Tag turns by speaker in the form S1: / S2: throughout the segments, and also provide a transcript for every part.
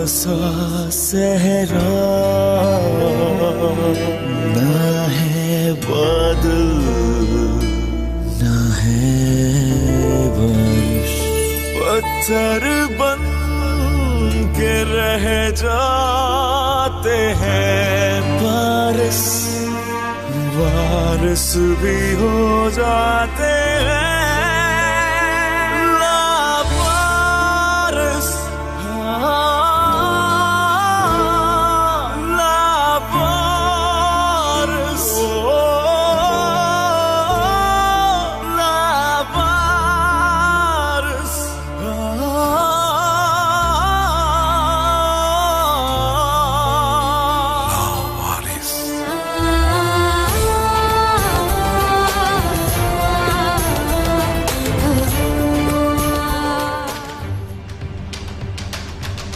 S1: सा सहरा, ना है बादल ना है बारिश, पत्थर बन के रह जाते हैं बारिश, बारिश भी हो जाते हैं लावारिस, लावारिस, लावारिस।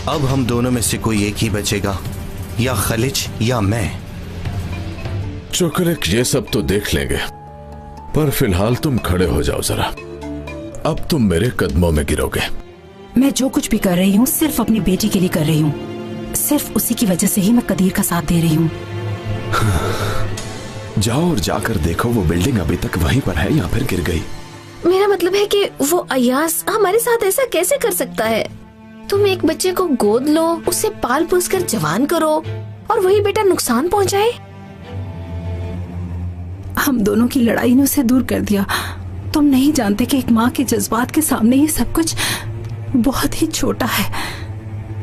S2: अब हम दोनों में से कोई एक ही बचेगा, या खलिज या मैं।
S3: चुकलिक ये सब तो देख लेंगे, पर फिलहाल तुम खड़े हो जाओ जरा। अब तुम मेरे कदमों में गिरोगे।
S4: मैं जो कुछ भी कर रही हूँ सिर्फ अपनी बेटी के लिए कर रही हूँ। सिर्फ उसी की वजह से ही मैं कदीर का साथ दे रही हूँ।
S5: जाओ और जाकर देखो वो बिल्डिंग अभी तक वहीं पर है या फिर गिर गई।
S6: मेरा मतलब है कि वो अयास हमारे साथ ऐसा कैसे कर सकता है? तुम एक बच्चे को गोद लो, उसे पाल पोस कर जवान करो और वही बेटा नुकसान पहुंचाए।
S4: हम दोनों की लड़ाई ने उसे दूर कर दिया। तुम नहीं जानते कि एक माँ के जज्बात के सामने ये सब कुछ बहुत ही छोटा है।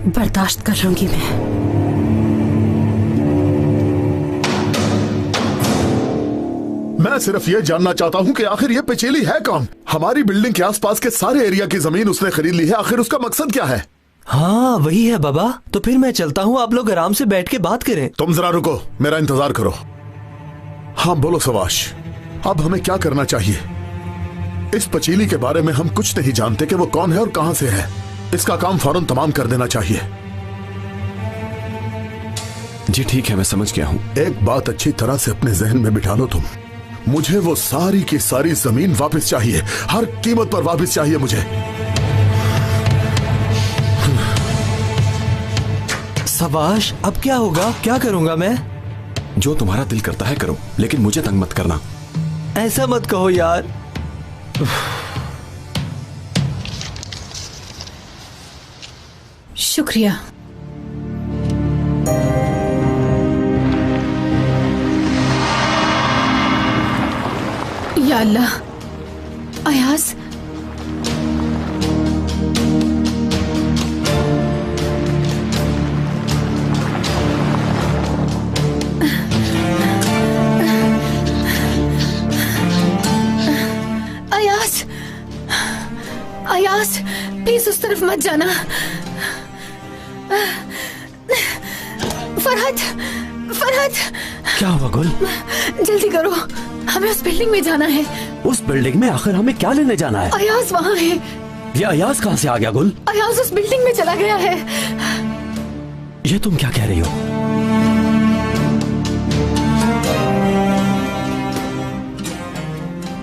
S4: बर्दाश्त कर लूंगी मैं।
S3: मैं सिर्फ ये जानना चाहता हूँ कि आखिर ये पिचेली है कौन? हमारी बिल्डिंग के आसपास के सारे एरिया की जमीन उसने खरीद ली है। आखिर उसका मकसद क्या है?
S1: हाँ वही है बाबा। तो फिर मैं चलता हूँ, आप लोग आराम से बैठ के बात करें।
S3: तुम जरा रुको, मेरा इंतजार करो। हाँ बोलो सवाश, अब हमें क्या करना चाहिए? इस पचीली के बारे में हम कुछ नहीं जानते कि वो कौन है और कहां से है। इसका काम फौरन तमाम कर देना चाहिए।
S5: जी ठीक है, मैं समझ गया हूँ।
S3: एक बात अच्छी तरह से अपने जहन में बिठा लो तुम, मुझे वो सारी की सारी जमीन वापस चाहिए, हर कीमत पर वापस चाहिए मुझे।
S1: सवाश, अब क्या होगा? क्या करूंगा मैं?
S5: जो तुम्हारा दिल करता है करो, लेकिन मुझे तंग मत करना।
S1: ऐसा मत कहो यार।
S4: शुक्रिया। या अल्लाह, अयास
S6: अयास, अयास प्लीज उस तरफ मत जाना। फरहत, फरहत।
S1: क्या हुआ गुल?
S6: जल्दी करो, हमें उस बिल्डिंग में जाना है।
S1: उस बिल्डिंग में आखिर हमें क्या लेने जाना है?
S6: अयास वहाँ है।
S1: ये अयास कहाँ से आ गया गुल?
S6: अयास उस बिल्डिंग में चला गया है।
S1: ये तुम क्या कह रही हो?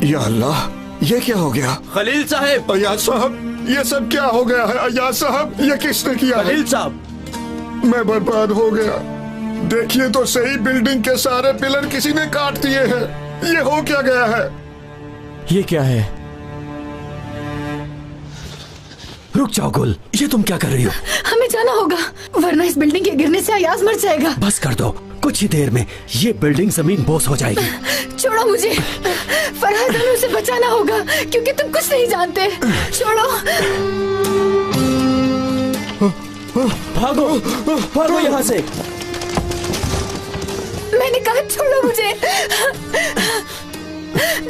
S7: या अल्लाह, ये क्या हो गया?
S1: खलील साहब।
S7: अयाज साहब, ये सब क्या हो गया है? अयाज साहब, ये किसने किया है?
S1: खलील साहब,
S7: मैं बर्बाद हो गया। देखिए तो सही, बिल्डिंग के सारे पिलर किसी ने काट दिए हैं। ये हो क्या गया है?
S1: ये क्या है? रुक जाओ गुल, ये तुम क्या कर रही हो?
S6: हमें जाना होगा, वरना इस बिल्डिंग के गिरने से अयाज मर जाएगा।
S1: बस कर दो, कुछ ही देर में ये बिल्डिंग जमीन बोस हो जाएगी।
S6: छोड़ो मुझे, फरहत, हमें उसे बचाना होगा क्योंकि तुम कुछ नहीं जानते। छोड़ो।
S1: भागो, भागो यहाँ से।
S6: मैंने कहा छोड़ो मुझे।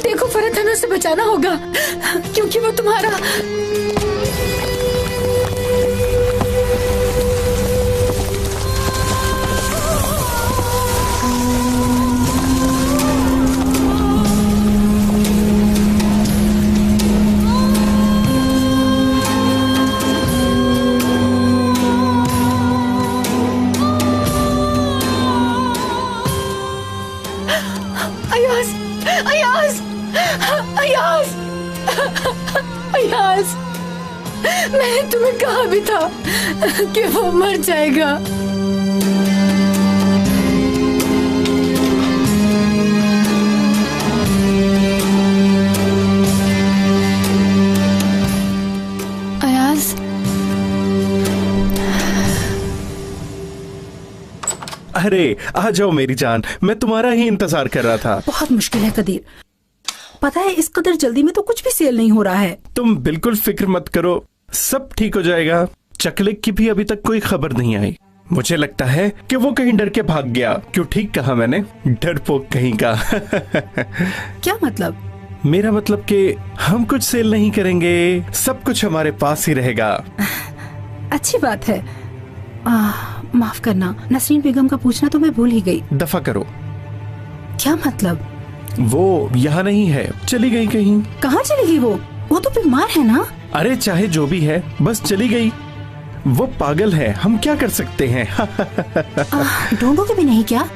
S6: देखो फरहत, हमें उसे बचाना होगा क्योंकि वो तुम्हारा। अयाज, अयाज, अयाज, अयाज।
S4: तुम्हें कहा भी था कि वो मर जाएगा। अयाज,
S8: अरे आ जाओ मेरी जान, मैं तुम्हारा ही इंतजार कर रहा था।
S4: बहुत मुश्किल है कदीर, पता है इस कदर जल्दी में तो कुछ भी सेल नहीं हो रहा है।
S8: तुम बिल्कुल फिक्र मत करो, सब ठीक हो जाएगा। चकले की भी अभी तक कोई खबर नहीं आई। मुझे लगता है कि वो कहीं डर के भाग गया। क्यों ठीक कहा मैंने? डरपोक कहीं का।
S4: क्या मतलब?
S8: मेरा मतलब कि हम कुछ सेल नहीं करेंगे, सब कुछ हमारे पास ही रहेगा।
S4: अच्छी बात है। माफ करना, नसरीन बेगम का पूछना तो मैं भूल ही गई।
S8: दफा करो।
S4: क्या मतलब?
S8: वो यहाँ नहीं है, चली गई कहीं।
S4: कहाँ चली गई वो तो बीमार है ना।
S8: अरे चाहे जो भी है, बस चली गई। वो पागल है, हम क्या कर सकते हैं?
S4: ढूंढोगे भी नहीं क्या?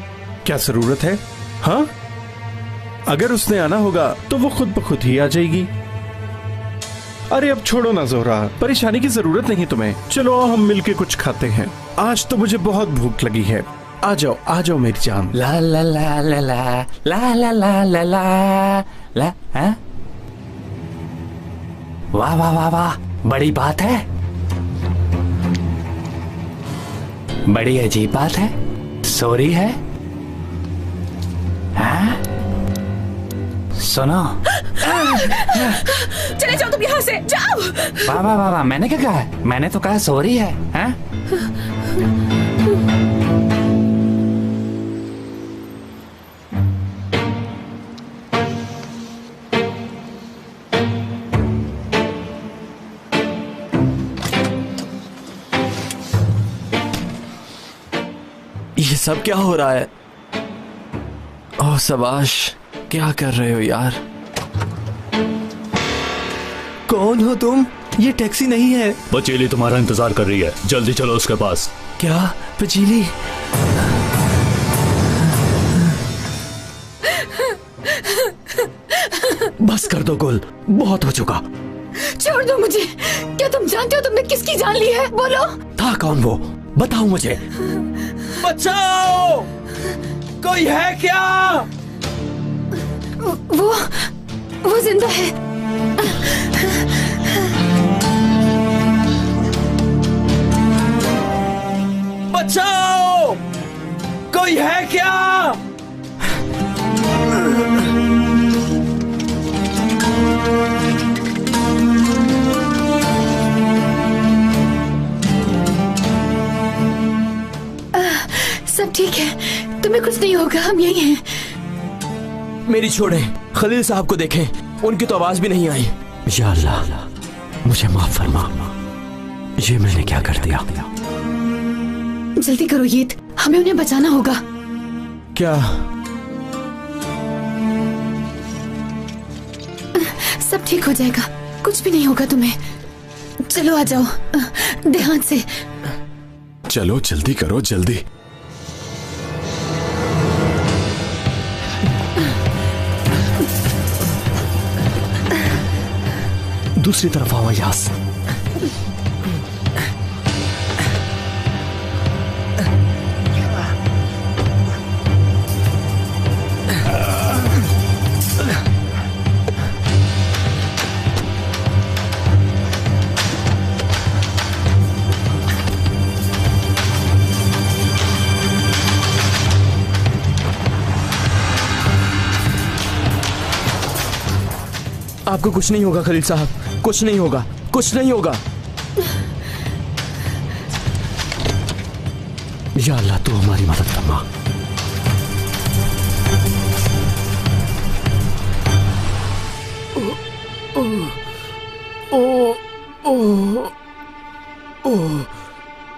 S8: क्या जरूरत है? हाँ, अगर उसने आना होगा तो वो खुद ब खुद ही आ जाएगी। अरे अब छोड़ो ना जोहरा, परेशानी की जरूरत नहीं तुम्हें। चलो हम मिलके कुछ खाते हैं, आज तो मुझे बहुत भूख लगी है। आ जाओ मेरी जान।
S5: ला ला ला ला ला ला ला ला ला ला ला। हैं? वाह वाह वाह वाह, बड़ी बात है, बड़ी अजीब बात है। सॉरी है? हैं? सुनो,
S6: चले जाओ तुम यहाँ से, जाओ।
S5: वाह वाह वाह वाह, मैंने क्या कहा? मैंने तो कहा सॉरी है। हैं?
S1: ये सब क्या हो रहा है? ओह सबाश, क्या कर रहे हो यार? कौन हो तुम? ये टैक्सी नहीं है।
S9: पचीली तुम्हारा इंतजार कर रही है, जल्दी चलो उसके पास।
S1: क्या पचीली? बस कर दो गुल, बहुत हो चुका।
S6: छोड़ दो मुझे। क्या तुम जानते हो तुमने किसकी जान ली है? बोलो।
S1: था कौन वो? बताओ मुझे। बचाओ, कोई है क्या?
S6: वो जिंदा है।
S1: बचाओ, कोई है क्या?
S6: सब ठीक है, तुम्हें कुछ नहीं होगा, हम यही हैं।
S1: मेरी छोड़ें, खलील साहब को देखें, उनकी तो आवाज भी नहीं आई।
S5: या अल्लाह, मुझे माफ फरमा, ये मैंने क्या कर दिया?
S6: जल्दी करो यीद, हमें उन्हें बचाना होगा।
S1: क्या?
S6: सब ठीक हो जाएगा, कुछ भी नहीं होगा तुम्हें। चलो आ जाओ, ध्यान से।
S3: चलो जल्दी करो, जल्दी।
S1: दूसरी तरफ आओ यास। आपको कुछ नहीं होगा खलील साहब, कुछ नहीं होगा, कुछ नहीं होगा।
S5: या अल्लाह, तू हमारी मदद फरमा।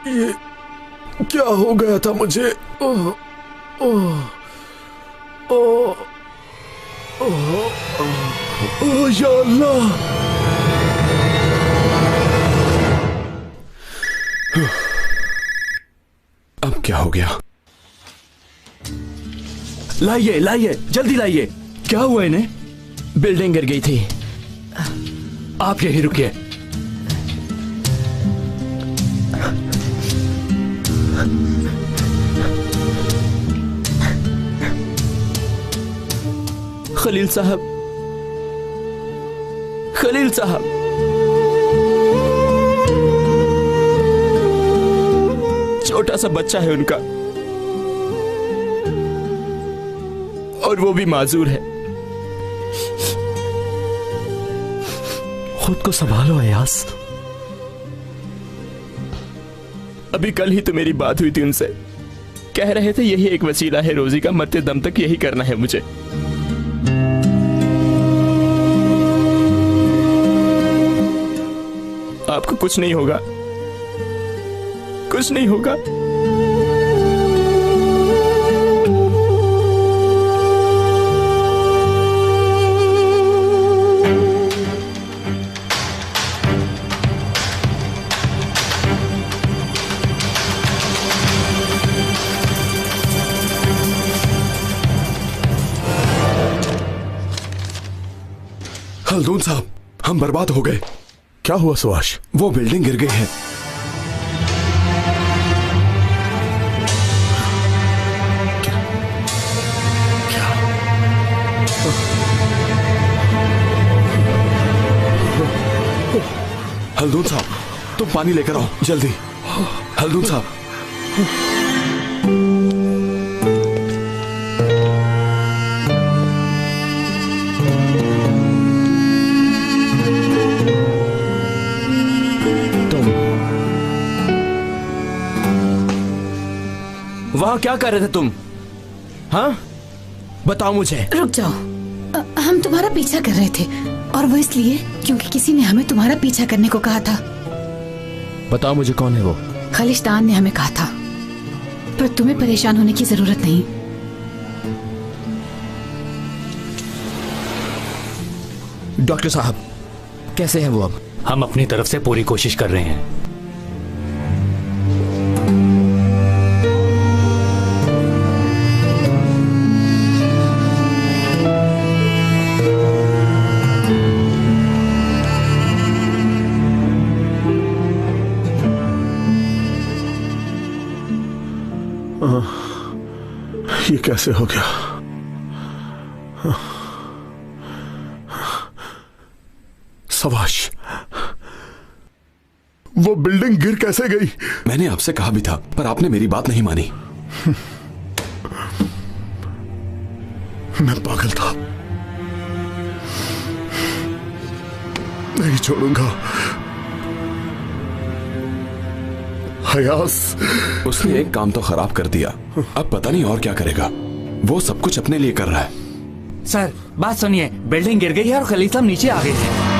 S3: ये क्या हो गया था मुझे? या अल्लाह। अब क्या हो गया?
S1: लाइए लाइए, जल्दी लाइए। क्या हुआ इन्हें? बिल्डिंग गिर गई थी। आप यहीं रुकिए। खलील साहब, खलील साहब, छोटा सा बच्चा है उनका और वो भी माजूर है।
S5: खुद को संभालो अयास।
S1: अभी कल ही तो मेरी बात हुई थी उनसे, कह रहे थे यही एक वसीला है रोजी का, मरते दम तक यही करना है मुझे। आपको कुछ नहीं होगा, कुछ नहीं होगा।
S10: हल्दून साहब, हम बर्बाद हो गए।
S3: क्या हुआ सुभाष?
S10: वो बिल्डिंग गिर गई है। हल्दून साहब, तुम पानी लेकर आओ जल्दी। हल्दून साहब,
S1: वहां क्या कर रहे थे तुम? हाँ, बताओ मुझे।
S4: रुक जाओ, हम तुम्हारा पीछा कर रहे थे, और वो इसलिए क्योंकि किसी ने हमें तुम्हारा पीछा करने को कहा था।
S1: बताओ मुझे, कौन है वो?
S4: खालिस्तान ने हमें कहा था, पर तुम्हें परेशान होने की जरूरत नहीं।
S1: डॉक्टर साहब, कैसे हैं वो अब?
S9: हम अपनी तरफ से पूरी कोशिश कर रहे हैं।
S3: ये कैसे हो गया? सवाश, वो बिल्डिंग गिर कैसे गई?
S10: मैंने आपसे कहा भी था, पर आपने मेरी बात नहीं मानी।
S3: मैं पागल था। नहीं छोड़ूंगा। हयास,
S10: उसने एक काम तो खराब कर दिया, अब पता नहीं और क्या करेगा। वो सब कुछ अपने लिए कर रहा है।
S5: सर, बात सुनिए, बिल्डिंग गिर गई है और खलील साहब नीचे आ गए हैं।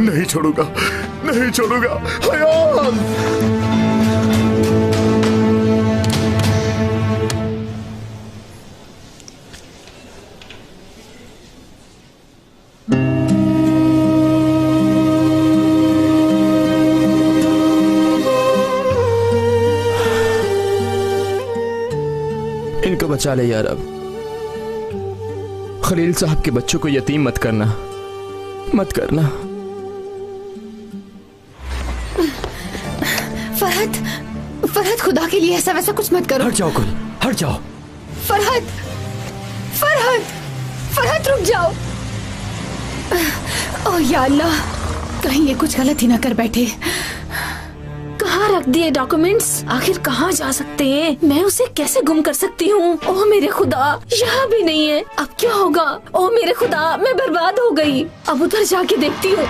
S3: नहीं छोड़ूंगा, नहीं छोड़ूंगा। हयास,
S1: इनको बचा ले यार। अब खलील साहब के बच्चों को यतीम मत करना, मत करना।
S4: फरहत, फरहत, खुदा के लिए ऐसा वैसा कुछ मत करो।
S5: हट जाओ कुल, हट जाओ।
S4: फरहत, फरहत, फरहत, रुक जाओ। ओह या अल्लाह, कहीं ये कुछ गलत ही ना कर बैठे।
S6: कहाँ रख दिए डॉक्यूमेंट्स? आखिर कहाँ जा सकते हैं? मैं उसे कैसे गुम कर सकती हूँ? ओह मेरे खुदा, यहाँ भी नहीं है। अब क्या होगा? ओह मेरे खुदा, मैं बर्बाद हो गई। अब उधर जाके देखती हूँ।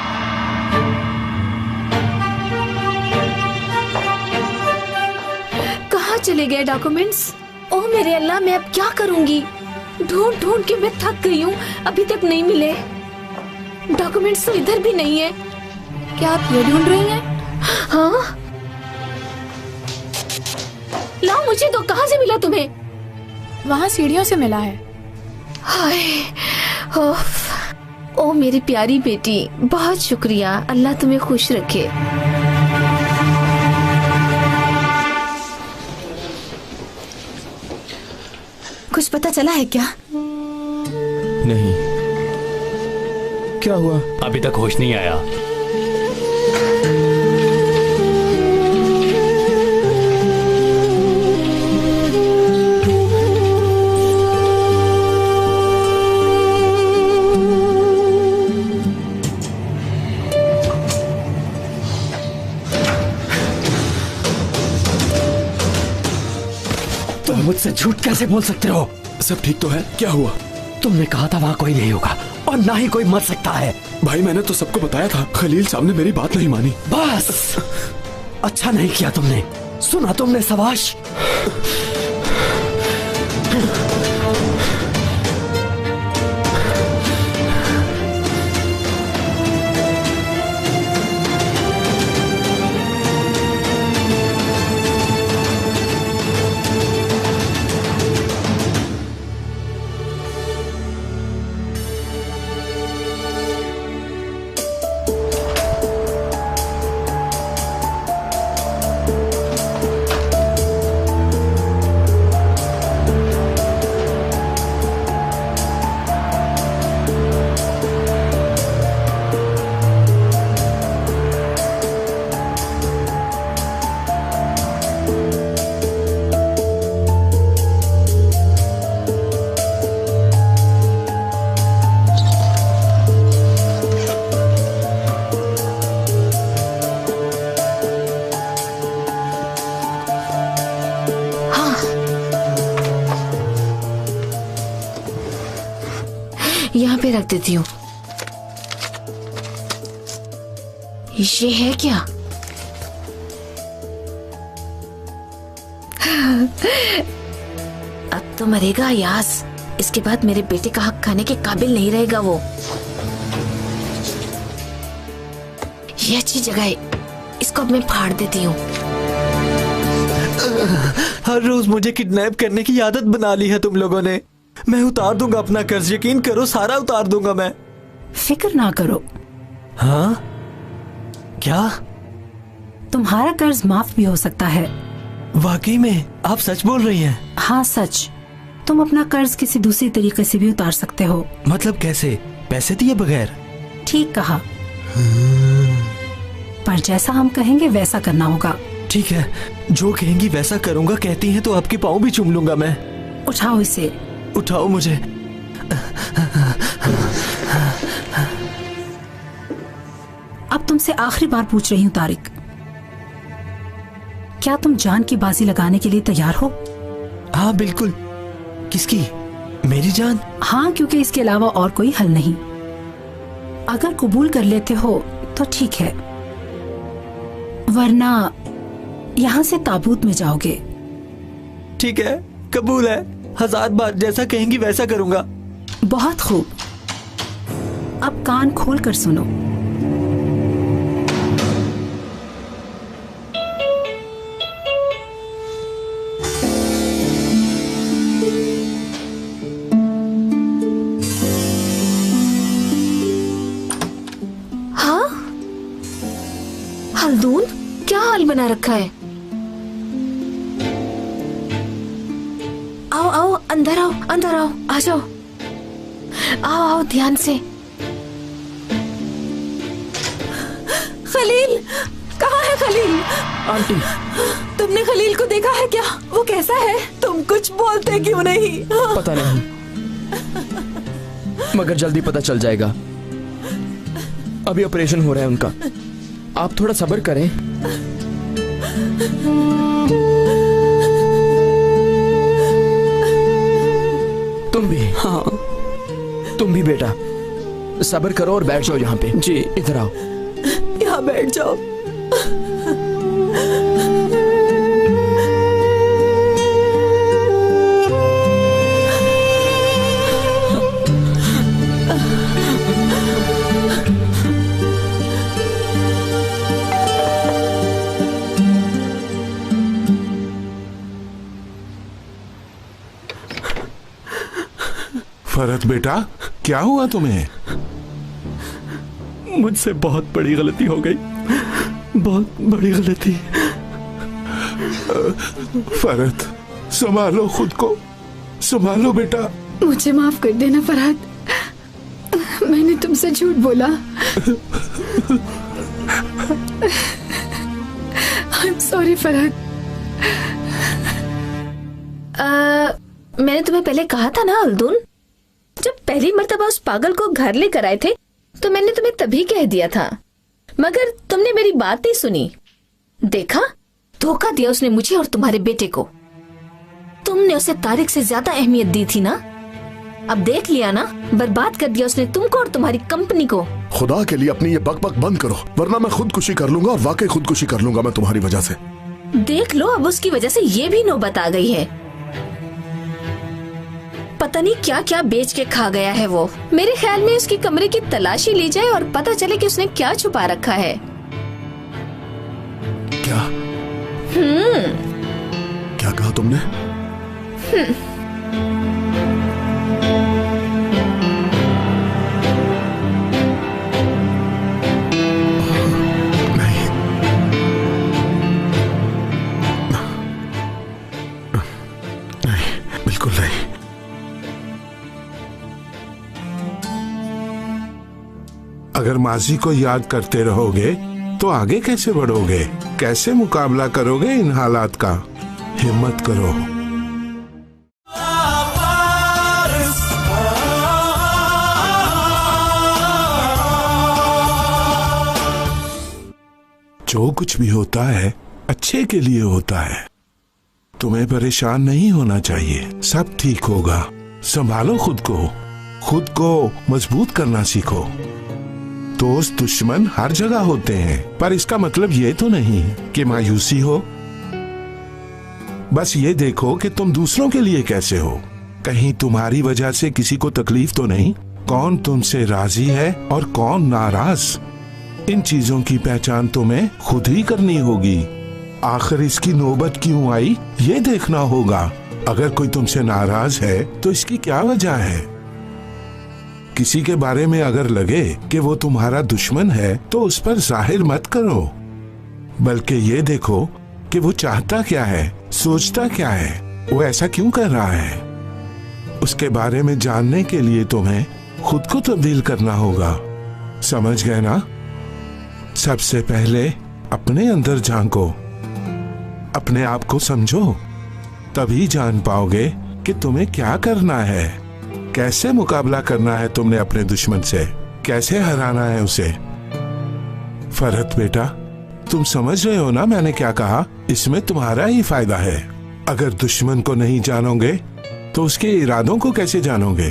S6: कहाँ चले गए डॉक्यूमेंट्स? ओह मेरे अल्लाह, मैं अब क्या करूँगी? ढूंढ ढूंढ के मैं थक गई हूँ, अभी तक नहीं मिले। डॉक्यूमेंट्स तो इधर भी नहीं है। क्या आप ये ढूंढ रही हैं? हाँ, लाओ मुझे तो। कहाँ से मिला तुम्हें?
S11: वहाँ सीढ़ियों से मिला है।
S6: हाय, ओ मेरी प्यारी बेटी, बहुत शुक्रिया। अल्लाह तुम्हें खुश रखे।
S4: कुछ पता चला है क्या?
S1: नहीं, क्या हुआ?
S9: अभी तक होश नहीं आया।
S5: मुझसे झूठ कैसे बोल सकते हो?
S10: सब ठीक तो है? क्या हुआ?
S5: तुमने कहा था वहाँ कोई नहीं होगा और ना ही कोई मर सकता है।
S10: भाई मैंने तो सबको बताया था, खलील साहब ने मेरी बात नहीं मानी।
S5: बस अच्छा नहीं किया तुमने, सुना तुमने सवाश।
S6: यहाँ पे रख देती हूँ। ये है क्या? अब तो मरेगा यास। इसके बाद मेरे बेटे का हक खाने के काबिल नहीं रहेगा वो। ये अच्छी जगह है, इसको अब मैं फाड़ देती हूँ।
S1: हर रोज मुझे किडनैप करने की आदत बना ली है तुम लोगों ने। मैं उतार दूंगा अपना कर्ज, यकीन करो, सारा उतार दूंगा मैं।
S4: फिक्र ना करो।
S1: हाँ? क्या?
S4: तुम्हारा कर्ज माफ भी हो सकता है।
S1: वाकई में? आप सच बोल रही हैं?
S4: हाँ सच। तुम अपना कर्ज किसी दूसरी तरीके से भी उतार सकते हो।
S1: मतलब कैसे? पैसे दिए बगैर?
S4: ठीक कहा। पर जैसा हम कहेंगे वैसा करना होगा।
S1: ठीक है, जो कहेंगी वैसा करूंगा। कहती हैं तो आपके पाँव भी चूम लूंगा मैं।
S4: उठाओ इसे।
S1: उठाओ मुझे।
S4: अब तुमसे आखिरी बार पूछ रही हूँ तारिक, क्या तुम जान की बाजी लगाने के लिए तैयार हो?
S1: हाँ बिल्कुल। किसकी? मेरी जान?
S4: हाँ, क्योंकि इसके अलावा और कोई हल नहीं। अगर कबूल कर लेते हो तो ठीक है, वरना यहाँ से ताबूत में जाओगे।
S1: ठीक है, कबूल है। 1000 बार जैसा कहेंगी वैसा करूंगा।
S4: बहुत खूब। अब कान खोल कर सुनो।
S6: हाँ? हल्दून, क्या हाल बना रखा है? आओ आओ, अंदर आओ, अंदर आओ, आ जाओ। आओ आओ, ध्यान से।
S4: खलील, कहाँ है खलील?
S12: आंटी,
S4: तुमने खलील को देखा है क्या? वो कैसा है? तुम कुछ बोलते क्यों नहीं?
S12: पता नहीं, मगर जल्दी पता चल जाएगा। अभी ऑपरेशन हो रहा है उनका, आप थोड़ा सब्र करें। तुम भी?
S5: हाँ।
S12: तुम भी बेटा सब्र करो और बैठ जाओ यहाँ पे।
S5: जी।
S12: इधर आओ।
S4: यहाँ बैठ जाओ।
S7: फरत बेटा, क्या हुआ तुम्हें?
S8: मुझसे बहुत बड़ी गलती हो गई, बहुत बड़ी गलती।
S7: फरत, संभालो खुद को, संभालो बेटा।
S11: मुझे माफ कर देना फरहत, मैंने तुमसे झूठ बोला। I'm sorry Farhat.
S6: मैंने तुम्हें पहले कहा था ना हल्दून, जब पहली मर्तबा उस पागल को घर लेकर आए थे तो मैंने तुम्हें तभी कह दिया था, मगर तुमने मेरी बात नहीं सुनी। देखा, धोखा दिया उसने मुझे और तुम्हारे बेटे को। तुमने उसे तारिक से ज्यादा अहमियत दी थी ना। अब देख लिया ना, बर्बाद कर दिया उसने तुमको और तुम्हारी कंपनी को।
S3: खुदा के लिए अपनी ये बकबक बंद करो, वरना मैं खुदकुशी कर लूंगा, और वाकई खुदकुशी कर लूंगा मैं तुम्हारी वजह से।
S6: देख लो, अब उसकी वजह से ये भी नौबत आ गई है। पता नहीं क्या क्या बेच के खा गया है वो। मेरे ख्याल में उसकी कमरे की तलाशी ली जाए और पता चले कि उसने क्या छुपा रखा है।
S3: क्या? क्या कहा तुमने? नहीं, बिल्कुल नहीं।
S13: अगर माजी को याद करते रहोगे तो आगे कैसे बढ़ोगे? कैसे मुकाबला करोगे इन हालात का? हिम्मत करो। जो कुछ भी होता है अच्छे के लिए होता है। तुम्हें परेशान नहीं होना चाहिए, सब ठीक होगा। संभालो खुद को मजबूत करना सीखो। दोस्त दुश्मन हर जगह होते हैं, पर इसका मतलब ये तो नहीं कि मायूसी हो। बस ये देखो कि तुम दूसरों के लिए कैसे हो। कहीं तुम्हारी वजह से किसी को तकलीफ तो नहीं? कौन तुमसे राजी है और कौन नाराज? इन चीजों की पहचान तुम्हें खुद ही करनी होगी। आखिर इसकी नौबत क्यों आई, ये देखना होगा। अगर कोई तुमसे नाराज है तो इसकी क्या वजह है? किसी के बारे में अगर लगे कि वो तुम्हारा दुश्मन है तो उस पर जाहिर मत करो, बल्कि ये देखो कि वो चाहता क्या है, सोचता क्या है, वो ऐसा क्यों कर रहा है। उसके बारे में जानने के लिए तुम्हें खुद को तब्दील करना होगा। समझ गए ना? सबसे पहले अपने अंदर झांको, अपने आप को समझो, तभी जान पाओगे कि तुम्हें क्या करना है, कैसे मुकाबला करना है तुमने अपने दुश्मन से, कैसे हराना है उसे। फरहत बेटा, तुम समझ रहे हो ना मैंने क्या कहा? इसमें तुम्हारा ही फायदा है। अगर दुश्मन को नहीं जानोगे तो उसके इरादों को कैसे जानोगे?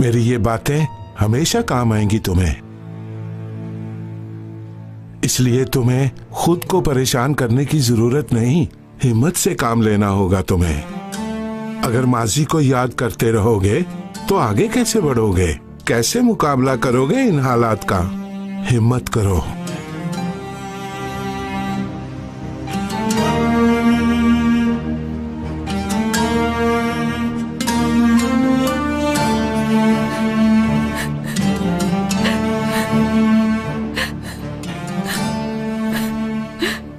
S13: मेरी ये बातें हमेशा काम आएंगी तुम्हें। इसलिए तुम्हें खुद को परेशान करने की जरूरत नहीं, हिम्मत से काम लेना होगा तुम्हें। अगर माजी को याद करते रहोगे तो आगे कैसे बढ़ोगे? कैसे मुकाबला करोगे इन हालात का? हिम्मत करो।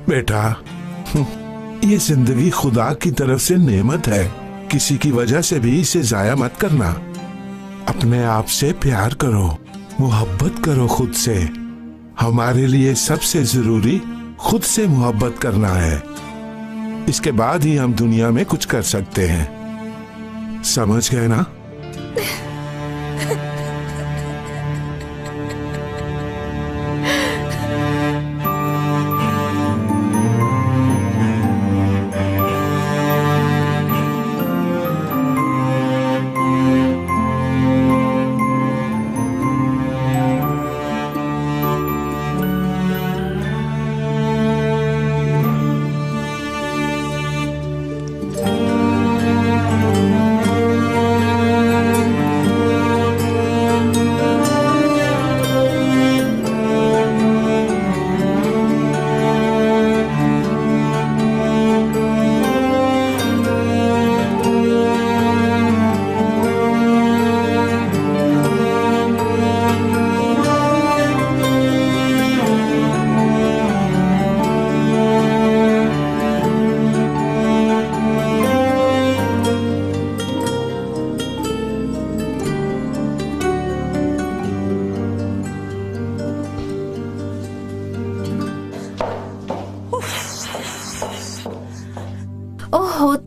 S13: बेटा, ये जिंदगी खुदा की तरफ से नेमत है, किसी की वजह से भी इसे जाया मत करना। अपने आप से प्यार करो, मोहब्बत करो खुद से। हमारे लिए सबसे जरूरी खुद से मोहब्बत करना है। इसके बाद ही हम दुनिया में कुछ कर सकते हैं। समझ गए ना?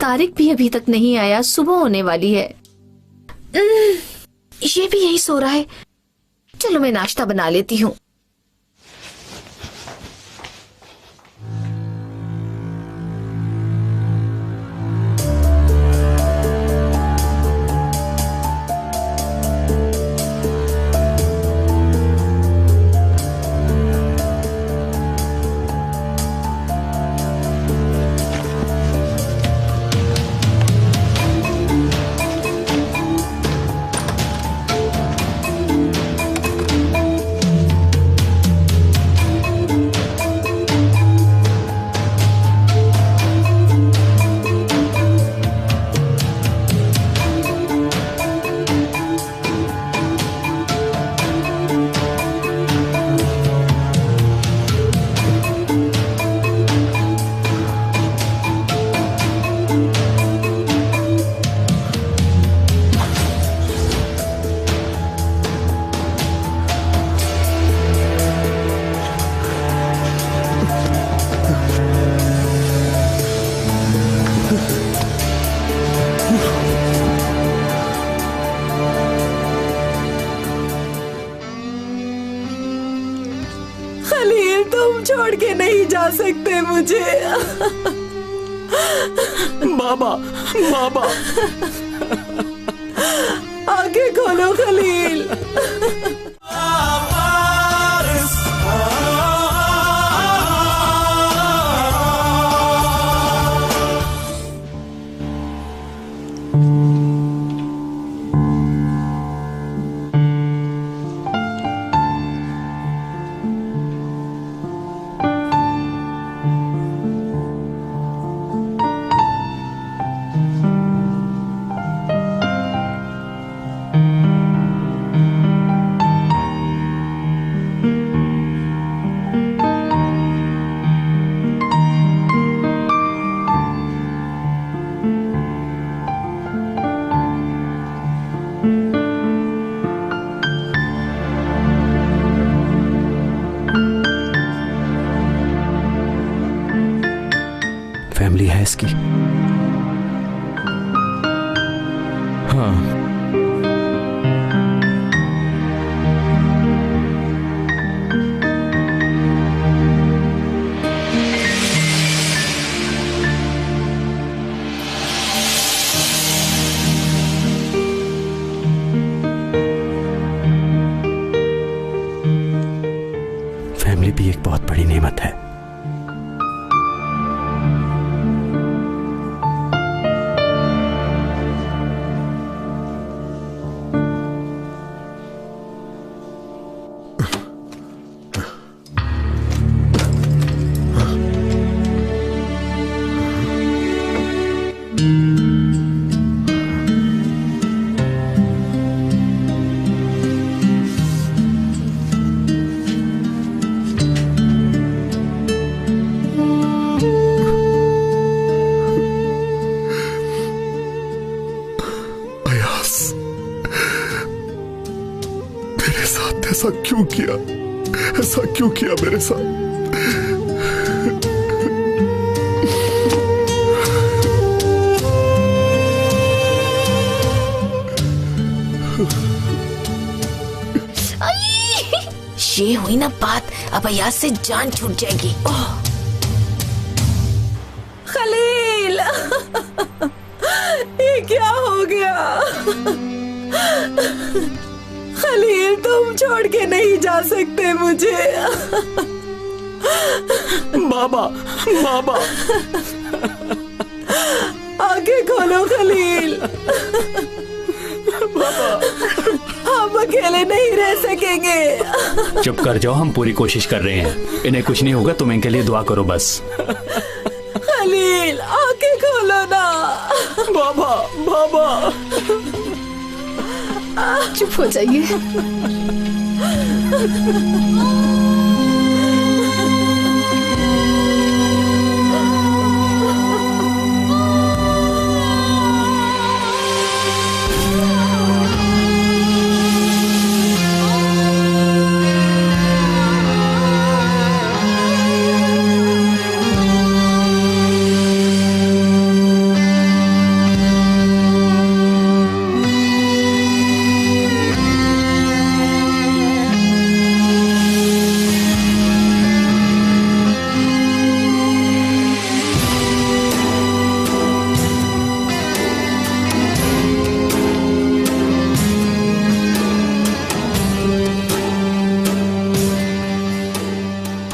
S6: तारिक भी अभी तक नहीं आया, सुबह होने वाली है। ये भी यही सो रहा है। चलो मैं नाश्ता बना लेती हूँ।
S4: खलील, तुम छोड़ के नहीं जा सकते मुझे।
S5: बाबा, बाबा,
S4: आंखें खोलो खलील।
S5: फैमिली है इसकी। हाँ, फैमिली भी एक बहुत बड़ी नेमत है।
S7: ऐसा क्यों किया? ऐसा क्यों किया मेरे साथ?
S6: ये हुई ना बात, अब अयाज से जान छूट जाएगी।
S4: खलील, ये क्या हो गया? खलील, तुम छोड़ के नहीं जा सकते मुझे।
S5: बाबा, बाबा,
S4: आंखें खोलो खलील।
S5: बाबा,
S4: हम अकेले नहीं रह सकेंगे।
S9: चुप कर जाओ, हम पूरी कोशिश कर रहे हैं। इन्हें कुछ नहीं होगा, तुम इनके लिए दुआ करो बस।
S4: खलील, आंखें खोलो ना।
S5: बाबा, बाबा,
S11: चुप हो जाइए।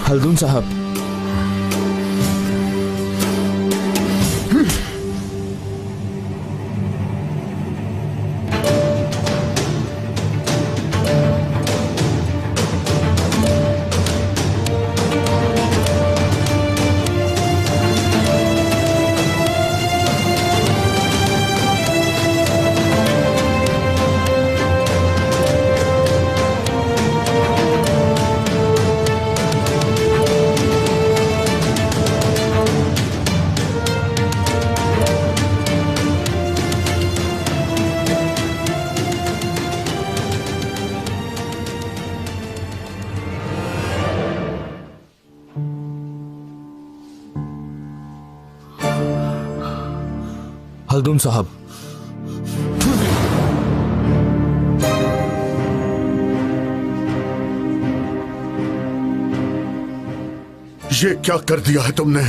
S12: हल्दून साहब, हल्दून साहब,
S3: ये क्या कर दिया है तुमने?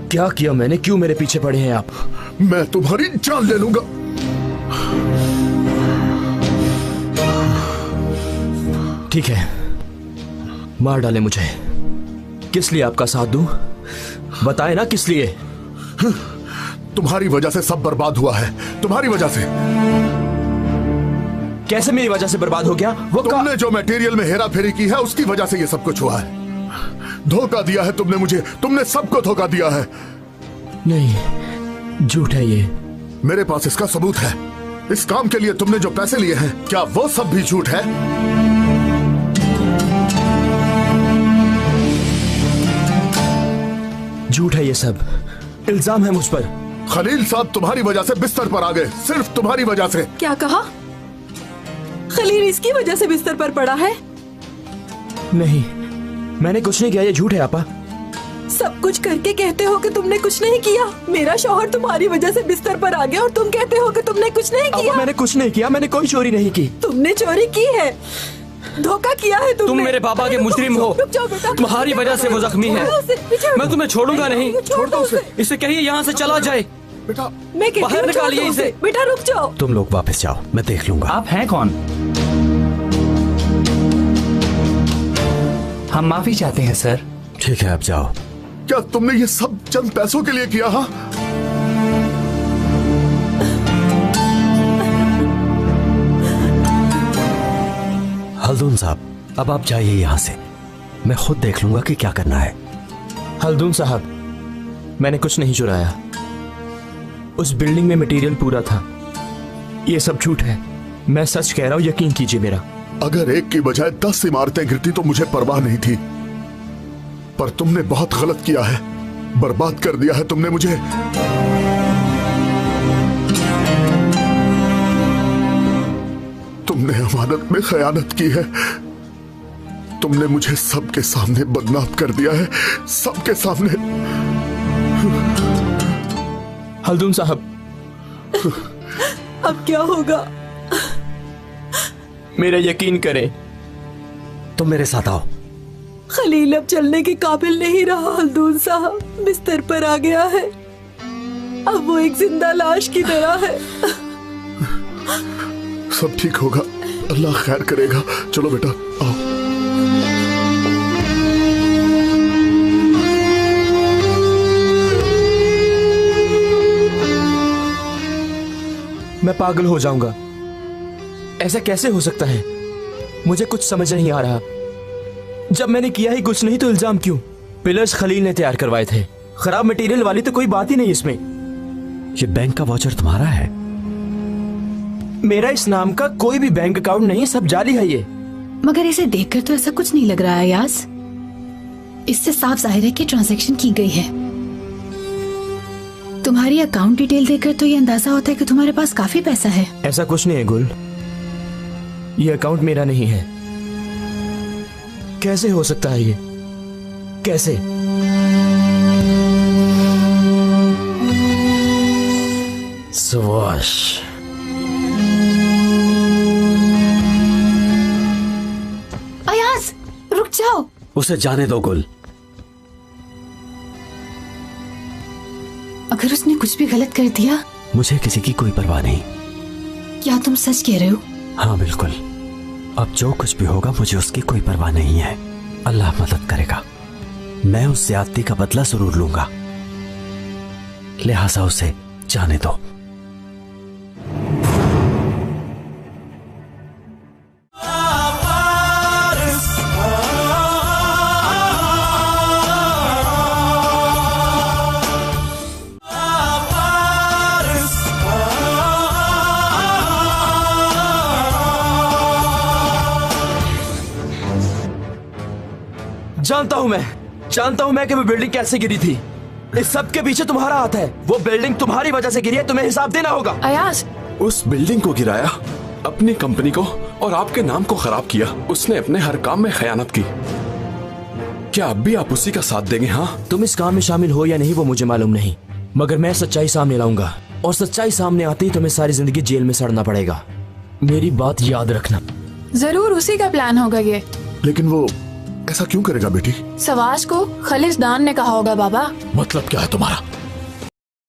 S12: क्या किया मैंने? क्यों मेरे पीछे पड़े हैं आप?
S3: मैं तुम्हारी जान ले लूंगा।
S12: ठीक है, मार डाले मुझे। किस लिए आपका साथ दूं? बताए ना किस लिए?
S3: तुम्हारी वजह से सब बर्बाद हुआ है, तुम्हारी वजह से।
S12: कैसे मेरी वजह से बर्बाद हो गया? वो
S3: तुमने जो मटेरियल में हेरा फेरी की है उसकी वजह से ये सब कुछ हुआ है। धोखा दिया है तुमने मुझे, तुमने सबको धोखा दिया है।
S12: नहीं, झूठ है ये।
S3: मेरे पास इसका सबूत है। इस काम के लिए तुमने जो पैसे लिए हैं, क्या वो सब भी झूठ है?
S12: झूठ है ये सब, इल्जाम है मुझ पर।
S3: खलील साहब तुम्हारी वजह से बिस्तर पर आ गए, सिर्फ तुम्हारी वजह से।
S4: क्या कहा? खलील इसकी वजह से बिस्तर पर पड़ा है?
S12: नहीं, मैंने कुछ नहीं किया, ये झूठ है आपा।
S4: सब कुछ करके कहते हो कि तुमने कुछ नहीं किया। मेरा शौहर तुम्हारी वजह से बिस्तर पर आ गया और तुम कहते हो कि तुमने कुछ नहीं किया।
S12: मैंने कुछ नहीं किया, मैंने कोई चोरी नहीं की।
S4: तुमने चोरी की है, धोखा किया है तुमने।
S5: तुम मेरे पापा के मुजरिम हो। तुम्हारी वजह से वो जख्मी है। मैं तुम्हें छोड़ूंगा नहीं।
S3: छोड़ दो उसे।
S5: इसे कहिए यहाँ से चला जाए।
S3: बेटा,
S4: मैं
S5: बाहर निकालिए इसे।
S4: बेटा रुक जाओ।
S12: तुम लोग वापस जाओ, मैं देख लूंगा।
S9: आप हैं कौन? हम माफी चाहते हैं सर।
S12: ठीक है, आप जाओ।
S3: क्या तुमने ये सब चंद पैसों के लिए किया? हाँ,
S12: हल्दून साहब, अब आप जाइए यहाँ से, मैं खुद देख लूंगा कि क्या करना है। हल्दून साहब, मैंने कुछ नहीं चुराया। उस बिल्डिंग में मटेरियल पूरा था। ये सब झूठ है, मैं सच कह रहा हूँ, यकीन कीजिए मेरा।
S3: अगर एक की बजाय 10 इमारतें गिरती तो मुझे परवाह नहीं थी, पर तुमने बहुत गलत किया है। बर्बाद कर दिया है तुमने मुझे। तुमने अमानत में खयानत की है। तुमने मुझे सबके सामने बदनाम कर दिया है, सबके सामने।
S12: हल्दून साहब,
S4: अब क्या होगा?
S12: मेरा यकीन करें। तुम मेरे साथ आओ।
S4: खलील अब चलने के काबिल नहीं रहा हल्दून साहब, बिस्तर पर आ गया है। अब वो एक जिंदा लाश की तरह है।
S3: सब ठीक होगा, अल्लाह खैर करेगा। चलो बेटा, आओ।
S12: मैं पागल हो जाऊंगा। ऐसा कैसे हो सकता है? मुझे कुछ समझ नहीं आ रहा। जब मैंने किया ही कुछ नहीं तो इल्जाम क्यों? पिलर्स खलील ने तैयार करवाए थे। खराब मटेरियल वाली तो कोई बात ही नहीं इसमें। ये बैंक का वाउचर तुम्हारा है? मेरा इस नाम का कोई भी बैंक अकाउंट नहीं, सब जाली है ये।
S11: मगर इसे देखकर तो ऐसा कुछ नहीं लग रहा है यास। इससे साफ जाहिर है कि ट्रांजैक्शन की गई है। तुम्हारी अकाउंट डिटेल देखकर तो ये अंदाजा होता है कि तुम्हारे पास काफी पैसा है।
S12: ऐसा कुछ नहीं है गुल, ये अकाउंट मेरा नहीं है। कैसे हो सकता है ये? कैसे?
S5: सुभाष,
S11: अयाज, रुक जाओ।
S5: उसे जाने दो गुल।
S11: अगर उसने कुछ भी गलत कर दिया?
S5: मुझे किसी की कोई परवाह नहीं।
S11: क्या तुम सच कह रहे हो?
S5: हाँ बिल्कुल। अब जो कुछ भी होगा मुझे उसकी कोई परवाह नहीं है। अल्लाह मदद करेगा। मैं उस ज्यादती का बदला जरूर लूंगा, लिहाजा उसे जाने दो।
S12: जानता हूं मैं कि वो बिल्डिंग कैसे गिरी थी। इस सब के पीछे तुम्हारा हाथ है। वो बिल्डिंग तुम्हारी वजह से गिरी है, तुम्हें हिसाब देना होगा।
S11: अयाज,
S10: उस बिल्डिंग को गिराया, अपनी कंपनी को और आपके नाम को खराब किया। उसने अपने हर काम में खयानत की। क्या अब भी आप उसी का साथ देंगे? हाँ,
S12: तुम इस काम में शामिल हो या नहीं वो मुझे मालूम नहीं, मगर मैं सच्चाई सामने लाऊंगा और सच्चाई सामने आते ही तुम्हें सारी जिंदगी जेल में सड़ना पड़ेगा। मेरी बात याद रखना।
S11: जरूर उसी का प्लान होगा ये।
S3: लेकिन वो ऐसा क्यों करेगा बेटी?
S14: सवाश को खलिस्तान ने कहा होगा बाबा।
S3: मतलब क्या है तुम्हारा?